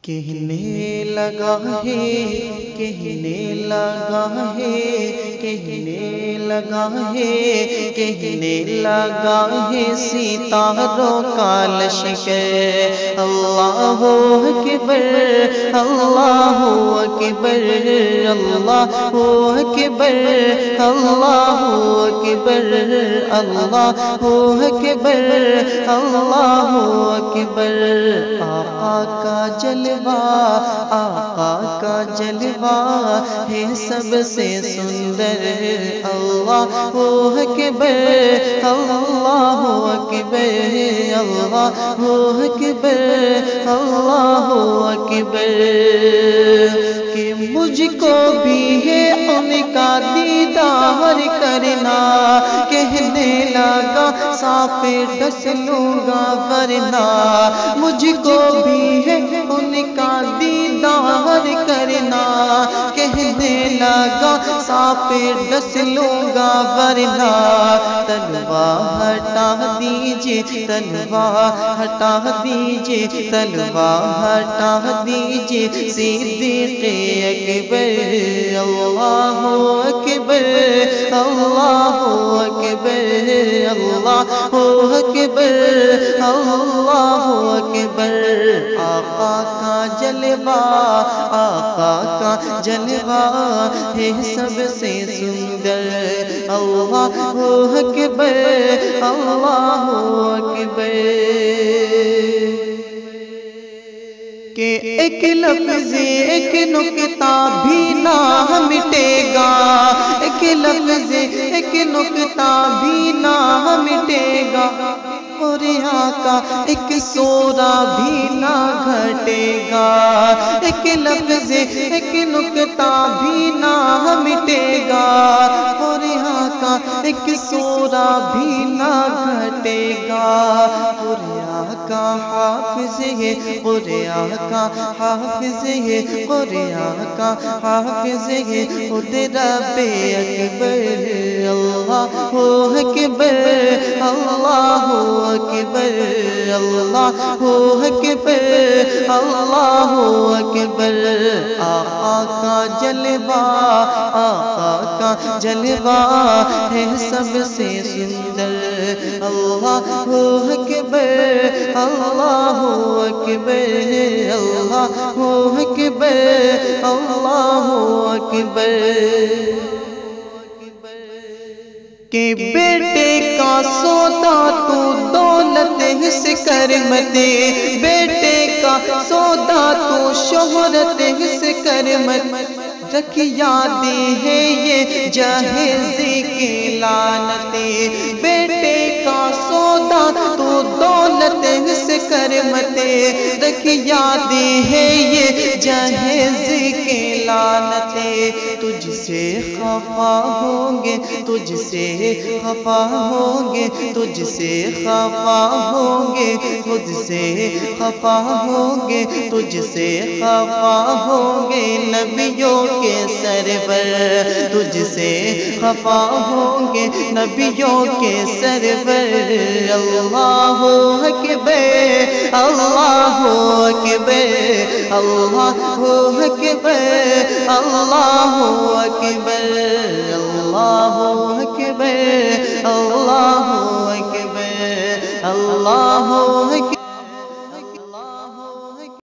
کہنے لگا ہے کہنے لگا ہے کہنے لگا ہے کہنے لگا ہے ستاروں کا لشکر اللہ اکبر اللہ اکبر اللہ اکبر اللہ اکبر اللہ اکبر اللہ اکبر آقا کا جلوہ آقا کا جلوہ ہے سب سے سندر اللہ اکبر اللہ اکبر اللہ اکبر اللہ اکبر کہ مجھ کو بھی ہے ان کا دیدار کرنا کہنے لگا سانپ ڈس لوں گا ورنہ مجھ کو بھی ہے ان کا دیدار کرنا کہنے لگا سانپ ڈس لوں گا ورنہ تلوار ہٹا دیجئے تلوار ہٹا دیجئے تلوار ہٹا دیجئے صدیق اکبر اللہ اکبر اللہ اکبر اللہ اکبر اللہ اکبر آقا کا جلوہ آقا کا جلوہ ہے سب سے سندر اللہ اکبر اللہ اکبر کہ ایک لفظ ایک نکتہ بھی نہ مٹے گا ایک لفظ ایک نکتہ بھی نہ مٹے گا اور آقا ایک سورہ بھی نہ گھٹے گا ایک لفظ ایک نکتہ بھی نہ مٹے گا اور آقا ایک سورہ بھی نہ گھٹے گا اور آقا حافظ ہے اور آقا حافظ ہے اور آقا حافظ ہے خود رب اکبر اللہ اکبر اللہ اکبر اللہ اکبر اللہ اکبر آقا کا جلوہ آقا کا جلوہ ہے سب سے سندر اللہ اکبر اللہ اکبر اللہ اکبر اللہ اکبر کہ بیٹے کا سودا تو دولت حس کر مت بیٹے کا سودا تو شہرت حس کر مت رکھ یاد ہے یہ جہیز کی لعنت بیٹے کا سودا تو دولت حس کر مت رکھ یاد ہے یہ جہیز کی لعنت تجھ سے خفا ہوں گے تجھ سے خفا ہوں گے تجھ سے خفا ہوں گے خود سے خفا ہوں گے تجھ سے خفا ہوں گے نبیوں کے سرور تجھ سے خفا ہوں گے نبیوں کے سرور اللہ اکبر اللہ اکبر اللہ اکبر اللہ اکبر اللہ اکبر اللہ اکبر اللہ اکبر